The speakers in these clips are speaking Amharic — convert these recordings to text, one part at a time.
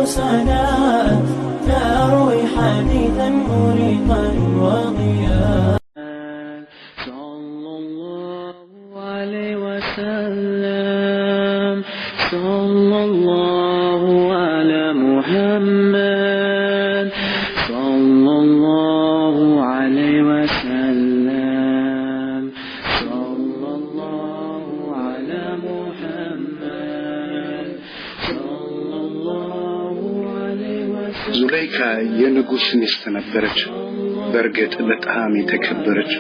سناء تروي حديثا مريقا وضياء صلى الله عليه وسلم صلى الله على محمد صلى الله عليه وسلم صلى الله على محمد صلى الله عليه وسلم ዙለይካ የንጉስ ሚስት ነበረች በርግጥ በጣም የተከበረች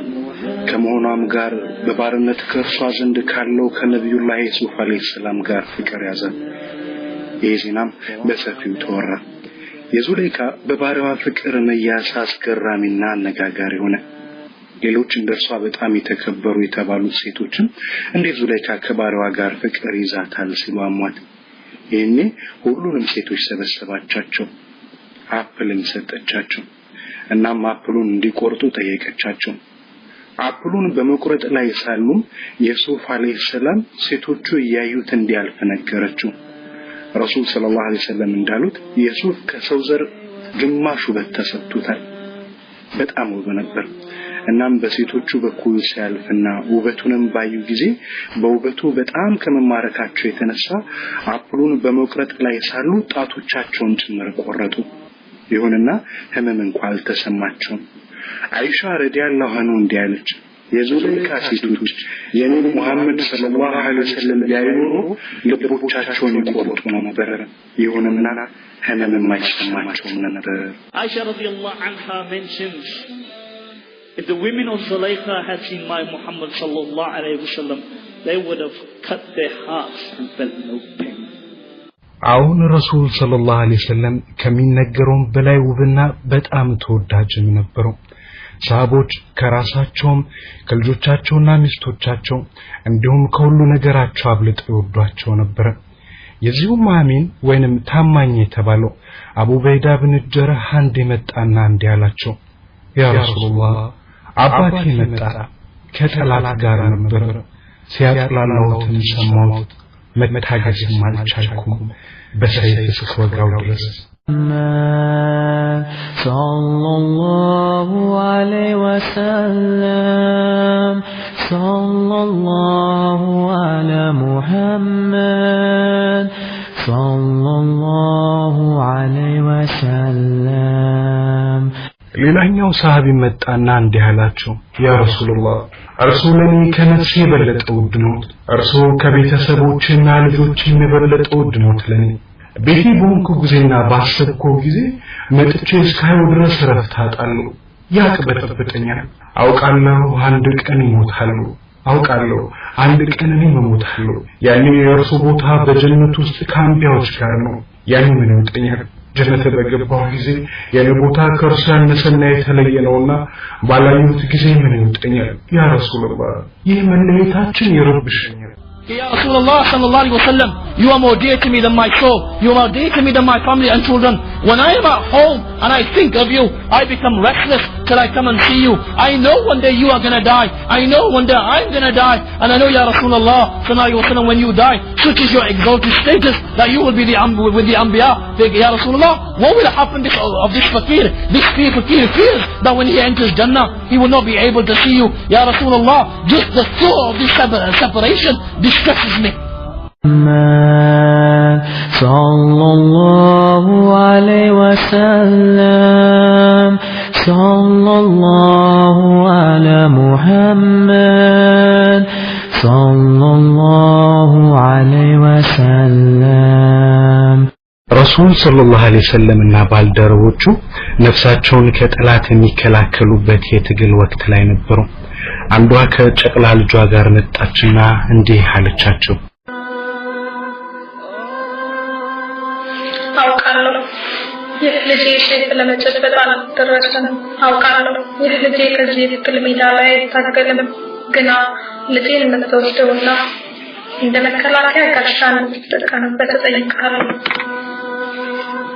ከመሆኗም ጋር በባርነት ከርሷ ዘንድ ካለው ከነብዩላህ ዩሱፍ አለይሂ ሰላም ጋር ፍቅር ያዘ የዚናም በሰፊው ተወራ የዙለይካ በባሪያዋ ፍቅር መያዝ አስገራሚና አነጋጋሪ ሆነ ሌሎች እንደርሷ በጣም የተከበሩ የተባሉት ሴቶችም እንዴት ዙለይካ ከባሪያዋ ጋር ፍቅር ይዛታል ሲሉ አሟት ይሄኔ ሁሉንም ሴቶች ሰበሰባቻቸው አፕልን ሰጠቻቸው እናም አፕሉን እንዲቆርጡ ጠየቀቻቸው አፕሉን በመቁረጥ ላይ ሳሉ የሱፍ አለይሂ ሰላም ሴቶቹ ያዩት እንዲያልፍ ነገረችው ረሱል ሰለላሁ ዐለይሂ ወሰለም እንዳሉት የሱፍ ከሰው ዘር ግማሽ ውበት ተሰጥቶታል በጣም ውብ ነበር እናም በሴቶቹ በኩል ሲያልፍና ውበቱንም ባዩ ጊዜ በውበቱ በጣም ከመማረካቸው የተነሳ አፕሉን በመቁረጥ ላይ ሳሉ ጣቶቻቸውን ጭምር ቆረጡ ይሁንና ህመም እንኳን አልተሰማቸውም አይሻ ረዲየላሁ ዐንሃ እንዲያለች የዙለይካ ሴቶች የነብዩ መሐመድ ሰለላሁ ዐለይሂ ወሰለም ቢያዩ ልቦቻቸውን ይቆርጡ ነበር ይሁንና ህመም የማይሰማቸው ነበር አይሻ ረዲየላሁ ዐንሃ mentions if the women of Zulaykha had seen my Muhammad sallallahu alayhi wasallam they would have cut their hearts and felt no pain አሁን ረሱል ሰለላሁ ዐለይሂ ወሰለም ከሚነገሩም በላይ ውብና በጣም ተወዳጅም ነበሩ ሰሃቦች ከራሳቸውም ከልጆቻቸውና ሚስቶቻቸው እንዲሁም ከሁሉ ነገራቸው አብልጠው ይወዷቸው ነበር የዚሁም አሚን ወይንም ታማኝ የተባለው አቡ በይዳ ብን ጀራህ አንድ መጣና እንዲያላቸው ያ ረሱላህ አባቴ መጣ ከጠላት ጋር ነበር ሲያጥላላውትን ሰማሁት መታገስም አልቻልኩም በሰይፍ እስከወጋው ድረስ ሰለላሁ ዐለይሂ ወሰለም ሰለላሁ ዐላ ሙሐመድ ሰለላሁ ዐለይሂ ወሰለም ሌላኛው ሰሃቢ መጣና እንዲህ አላቸው ያ ረሱላህ እርሱለኔ ከነፍሴ የበለጠ ውድ ነው እርሱ ከቤተሰቦችና ልጆች የበለጠ ውድ ነው ለኔ ቤቴ በሆንኩ ጊዜና ባሰብኩ ጊዜ መጥቼ እስካየው ድረስ ረፍት አጣለሁ ያቅበጠበጠኛል አውቃለሁ አንድ ቀን እሞታለሁ አውቃለሁ አንድ ቀን እኔ እሞታለሁ ያኔ የእርሱ ቦታ በጀነት ውስጥ ከአንቢያዎች ጋር ነው ያኔ ምን ይወጣኛል ጀነት በገባው ጊዜ የኔ ቦታ ከእርሱ ያነሰና የተለየ ነውና ባላዩት ጊዜ ምን ይወጣኛል ያ ረሱላህ ይህ መለየታችን ይረብሽኛል Ya Rasulullah sallallahu alaihi wasallam you are more dear to me than my soul you are more dear to me than my family and children when I am at home and I think of you I become restless till I come and see you I know one day you are going to die I know one day I'm going to die and I know Ya Rasulullah sallallahu alaihi wasallam when you die such is your exalted status that you will be with the anbiya Ya Rasulullah what will happen of this fakir this fakir fears that when he enters Jannah he will not be able to see you Ya Rasulullah just the thought of this separation distresses me sallallahu alayhi wa sallam sallallahu ala Muhammad sallallahu alayhi wa sallam ረሱል ሰለላሁ ዐለይሂ ወሰለምና ባልደረቦቹ ነፍሳቸውን ከጠላት የሚከላከሉበት የትግል ወቅት ላይ ነበሩ አንዷ ከጨቅላ ልጇ ጋር መጣችና እንዲህ አለቻቸው አውቃለሁ ይህ ልጄ ለመጨበጥ አልደረሰም አውቃለሁ ይህ ልጄ ከዚህ ትግል ሜዳ ላይ ታገለም ግና ልጄን መተወደውና እንደ መከላከያ ጋሻን ተጠቀምበት ተጠይቃለሁ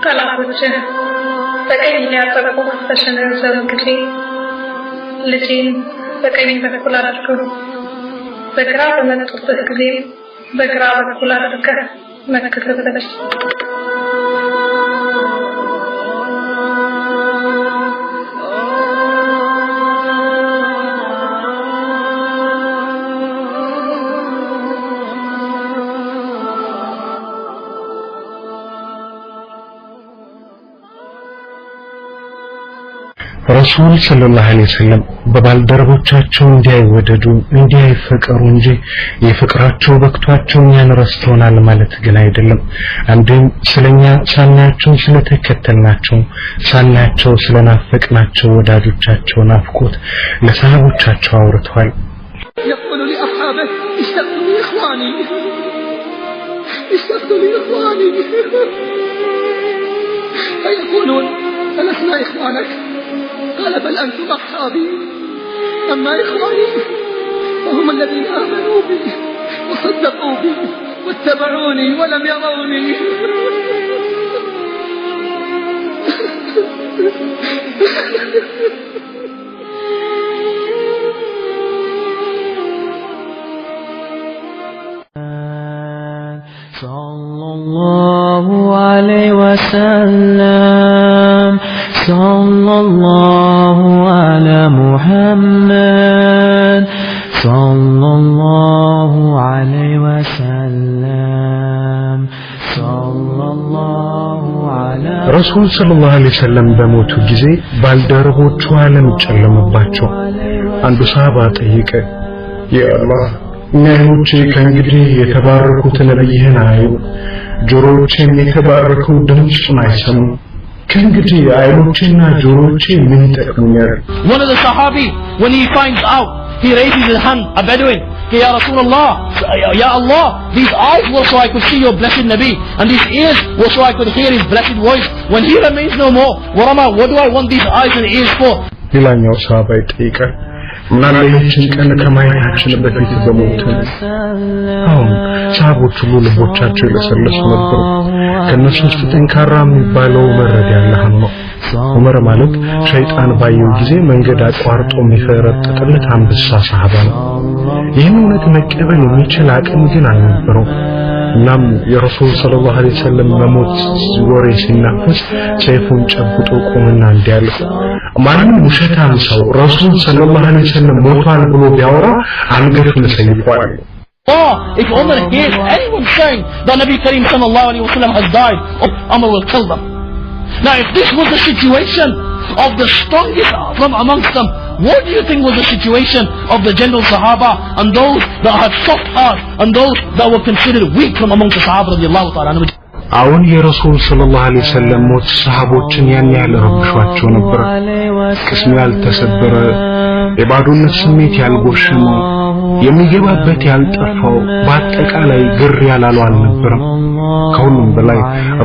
ጠላቶች በቀኝ ሊያጠቁ በሰነዘሩ ጊዜ ልጄን በቀኝ በኩል አድርገው በግራ በመጡበት ጊዜ በግራ በኩል አድርገህ መከተል ረሱል ሰለላሁ ዐለይሂ ወሰለም በባልደረቦቻቸው እንዲያይወደዱ እንዲያይፈቀሩ እንጂ የፍቅራቸው በክቷቸው እኛን ረስተውናል ማለት ግን አይደለም። አንድም ስለኛ ሳናቸው ስለተከተልናቸው ሳናቸው ስለናፈቅናቸው ወዳጆቻቸው ናፍቆት ለሰሃቦቻቸው አውርተዋል። يقول لأصحابه اشتقوا لي إخواني فيقولون ألسنا إخوانك؟ قال بل أنتم أصحابي أما إخواني فهم الذين آمنوا بي وصدقوا بي واتبعوني ولم يروني صلى الله عليه وسلم صلى الله على محمد صلى الله عليه وسلم صلى الله على ረሱል ሰለላሁ ዐለይሂ ወሰለም በሞቱ ጊዜ ባልደረቦቹ ዓለም ጨለመባቸው። አንዱ ሰሃባ ጠየቀ፣ ያ አላህ ነብዮቼ ከእንግዲህ የተባረኩት ነብይህን አዩ፣ ጆሮዎቼም የተባረከው ድምፅን አይሰሙ፣ ከእንግዲህ አይኖቼና ጆሮዎቼ ምን ይጠቅሙኛል? One of the Sahabi, when he finds out, he raises his hand, a Bedouin, Ya Rasulullah, Ya Allah, these eyes were so I could see your blessed Nabi, and these ears were so I could hear his blessed voice. When he remains no more, what do I want these eyes and ears for? ሌላኛው ሰሃባ ይጠይቃል፣ ምናለ ይህችን ቀን ከማየታችን በፊት በሞትን። አሁን ሰሃቦች ሁሉ ልቦቻቸው የለሰለሱ ነበሩ። ከነሱ ውስጥ ጠንካራ የሚባለው ዑመር ረዲየላሁ ዐንሁ ነው። ዑመር ማለት ሸይጣን ባየው ጊዜ መንገድ አቋርጦ የሚፈረጥጥለት አንበሳ ሰሃባ ነው። ይህን እውነት መቀበል የሚችል አቅም ግን አልነበረው። እናም የረሱል ሰለላሁ ዐለይሂ ወሰለም መሞት ወሬ ሲናፈስ ሰይፉን ጨብጦ ቆመና እንዲያል ማንም ውሸታም ሰው ረሱል ሰለላሁ ዐለይሂ ወሰለም ሞቷል ብሎ ቢያወራ አንገቱን ሰይፏል። If Umar hears anyone saying that Nabi Kareem sallallahu alaihi wasallam has died, Umar will kill them. Now if this was the situation of the strongest from amongst them, what do you think was the situation of the general Sahaba and those that had soft hearts and those that were considered weak from amongst the Sahaba radiallahu ta'ala anhu? አሁን የረሱል ሰለላሁ ዐለይሂ ወሰለም ሞት ሰሃቦችን ያን ያህል ረብሿቸው ነበር። ቅስም ያልተሰበረ የባዶነት ስሜት ያልጎሸመው የሚገባበት ያልጠፋው በአጠቃላይ ግር ያላሉ አልነበረም። ከሁሉም በላይ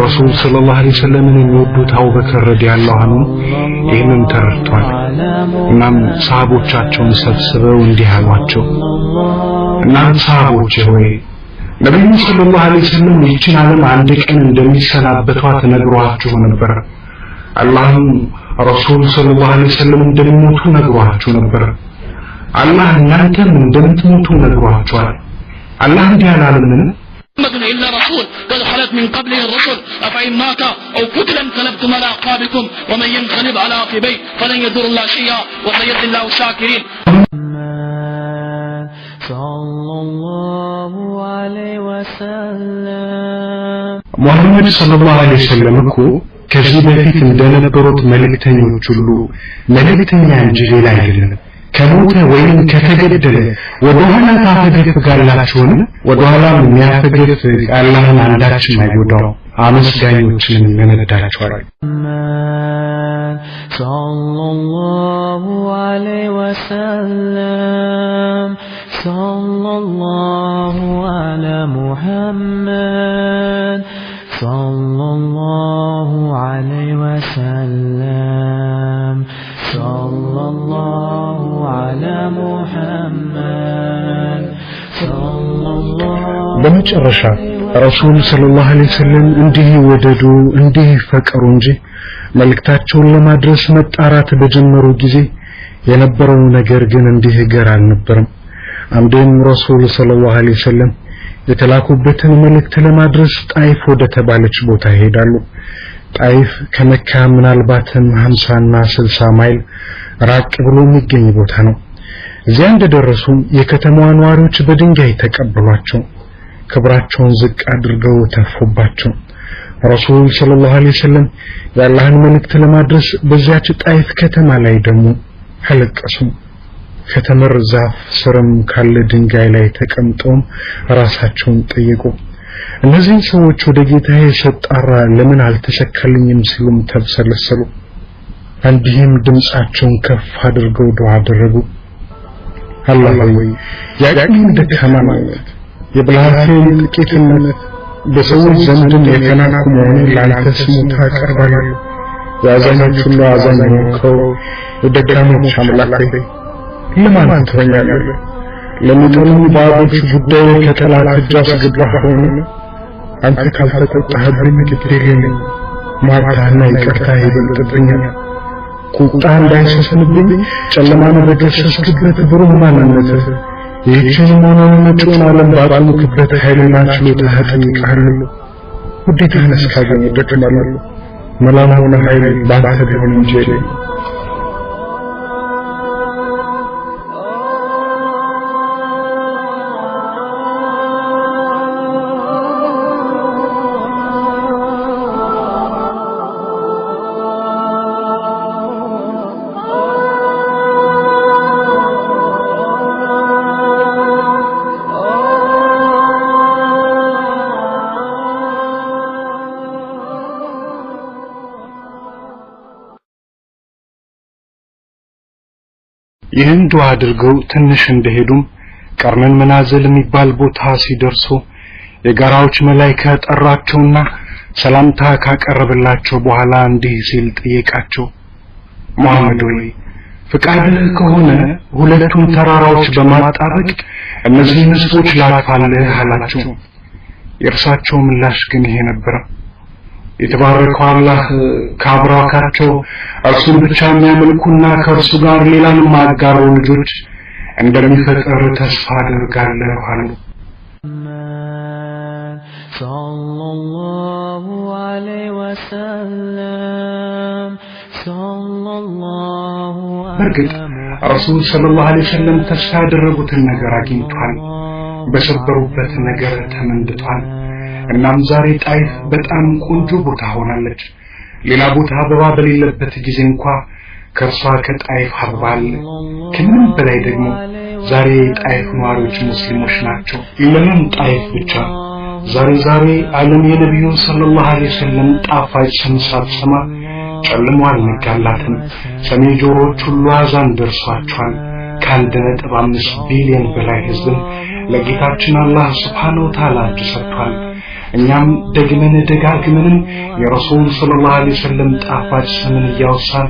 ረሱል ሰለላሁ ዐለይሂ ወሰለምን የሚወዱት አቡበከር ረዲየላሁ ዐንሁ ይህንን ተረድቷል። እናም ሰሃቦቻቸውን ሰብስበው እንዲህ አሏቸው፣ እናንተ ሰሃቦቼ ሆይ ነብዩ ሰለላሁ ዐለይሂ ወሰለም ይህችን ዓለም አንድ ቀን እንደሚሰናበቷት ነግሯችሁ ነበር። አላህም ረሱል ሰለላሁ ዐለይሂ ወሰለም እንደሚሞቱ ነግሯችሁ ነበር። አላህ እናንተም እንደምትሞቱ ነግሯችኋል። አላህ እንዲህ አላለም? محمد إلا رسول قد خلت من قبله الرسل أفإن مات أو قتل انقلبتم على أعقابكم ومن ينقلب على عقبيه فلن يضر الله شيئا وسيجزي الله الشاكرين. صلى الله عليه وسلم ሙሐመድ ሰለላሁ ዐለይሂ ወሰለም እኮ ከዚህ በፊት እንደነበሩት መልእክተኞች ሁሉ መልእክተኛ እንጂ ሌላ አይደለም። ከሞተ ወይም ከተገደለ ወደኋላ ታፈገፍጋላችሁን? ወደኋላ የሚያፈገፍ አላህን አንዳችም አይጎዳው፣ አመስጋኞችን ይነዳቸዋል። ሰለላሁ ዐለይሂ ወሰለም ሰለላሁ ዐላ ሙሐመድ ሰለላሁ ዐለይሂ ወሰለም ሰለላሁ ዐላ ሙሐመድ ሰለላሁ በመጨረሻ ረሱል ሰለላሁ ዐለይሂ ወሰለም እንዲህ ወደዱ እንዲህ ፈቀሩ እንጂ መልእክታቸውን ለማድረስ መጣራት በጀመሩ ጊዜ የነበረው ነገር ግን እንዲህ ገር አልነበረም። አንድም ረሱል ሰለላሁ ዐለይሂ ወሰለም የተላኩበትን መልእክት ለማድረስ ጣይፍ ወደ ተባለች ቦታ ይሄዳሉ። ጣይፍ ከመካ ምናልባትም 50 እና 60 ማይል ራቅ ብሎ የሚገኝ ቦታ ነው። እዚያ እንደደረሱ የከተማዋ ነዋሪዎች በድንጋይ ተቀበሏቸው፣ ክብራቸውን ዝቅ አድርገው ተፉባቸው። ረሱል ሰለላሁ ዐለይሂ ወሰለም የአላህን መልእክት ለማድረስ በዚያች ጣይፍ ከተማ ላይ ደግሞ አለቀሱ። ከተመር ዛፍ ስርም ካለ ድንጋይ ላይ ተቀምጠው ራሳቸውን ጠየቁ። እነዚህን ሰዎች ወደ ጌታዬ ሰጣራ ለምን አልተሰከልኝም ሲሉም ተብሰለሰሉ። አንዲህም ድምጻቸውን ከፍ አድርገው ዱዓ አደረጉ። አላህ ሆይ ያቅም ደካማነት የብልሃቴን ጥቂትነት በሰዎች ዘንድ የተናቁ መሆኑን ላንተ ስሞታ አቀርባለሁ። የአዛኞች ሁሉ አዛኝ ሆንከው የደካሞች አምላክ ሆይ ለማን ትሆኛለህ? ለሚጠሉኝ ባሮች ጉዳይ ከጠላት እጅ አስገባህ ሆነ አንተ ካልተቆጣህብኝ ግድ የለኝም። ማርታህና ይቅርታህ ይበልጥብኛል። ቁጣ እንዳይሰፍንብኝ ጨለማን በገሰስክበት ብሩህ ማንነትህ ይህችን ማንነቱን ዓለም ባጠሙክበት ኃይልና ችሎታህ እጠይቅሃለሁ። ውዴታህን እስካገኝ እደክማለሁ። መላም ሆነ ኃይል ባንተ ቢሆን እንጂ ይህን ዱዓ አድርገው ትንሽ እንደሄዱም ቀርነን መናዘል የሚባል ቦታ ሲደርሱ የጋራዎች መላእክት ጠራቸውና ሰላምታ ካቀረበላቸው በኋላ እንዲህ ሲል ጠየቃቸው። መሐመድ ሆይ ፍቃድህ ከሆነ ሁለቱን ተራራዎች በማጣበቅ እነዚህን ህዝቦች ላጥፋለህ አላቸው። የእርሳቸው ምላሽ ግን ይሄ ነበር። የተባረከው አላህ ከአብራካቸው እርሱን ብቻ የሚያመልኩና ከእርሱ ጋር ሌላን ማጋሩ ልጆች እንደሚፈጠር ተስፋ አደርጋለሁ አሉ። ሰለላሁ ዐለይሂ ወሰለም በርግጥ ረሱል ሰለላሁ ዐለይሂ ወሰለም ተስፋ ያደረጉትን ነገር አግኝቷል። በሰበሩበት ነገር ተመንድቷል። እናም ዛሬ ጣይፍ በጣም ቆንጆ ቦታ ሆናለች። ሌላ ቦታ አበባ በሌለበት ጊዜ እንኳን ከርሷ ከጣይፍ አበባል። ከምንም በላይ ደግሞ ዛሬ ጣይፍ ነዋሪዎች ሙስሊሞች ናቸው። ለምን ጣይፍ ብቻ? ዛሬ ዓለም የነብዩ ሰለላሁ ዐለይሂ ወሰለም ጣፋጭ ስም ሳትሰማ ጨልሞ አልነጋላትም። ሰሚ ጆሮዎች ሁሉ አዛን ደርሷቸዋል። ከ1.5 ቢሊዮን በላይ ህዝብ ለጌታችን አላህ ሱብሓነሁ ወተዓላ ሰጥቷል። እኛም ደግመን ደጋግመን የረሱል ሰለላሁ ዐለይሂ ወሰለም ጣፋጭ ስምን እያወሳን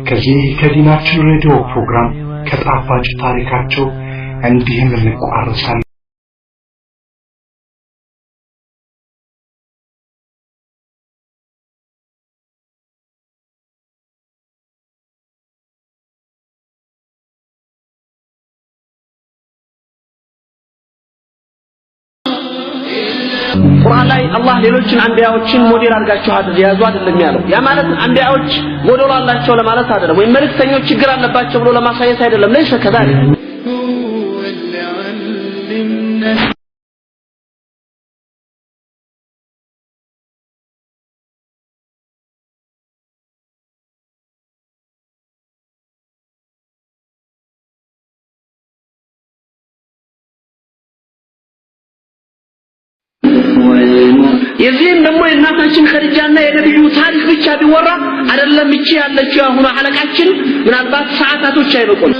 ከዚህ ከዲናችን ሬዲዮ ፕሮግራም ከጣፋጭ ታሪካቸው እንዲህም እንቋረሳለን። ቁርአን ላይ አላህ ሌሎችን አንቢያዎችን ሞዴል አድርጋቸው ያዙ አይደለም ያለው። ያ ማለት አንቢያዎች ሞዴል አላቸው ለማለት አይደለም፣ ወይ መልእክተኞች ችግር አለባቸው ብሎ ለማሳየት አይደለም። ለይሰ ከذلك የዚህም ደግሞ የእናታችን ኸዲጃና የነብዩ ታሪክ ብቻ ቢወራ አይደለም እቺ ያለችው አሁን አለቃችን ምናልባት ሰዓታቶች አይበቁም።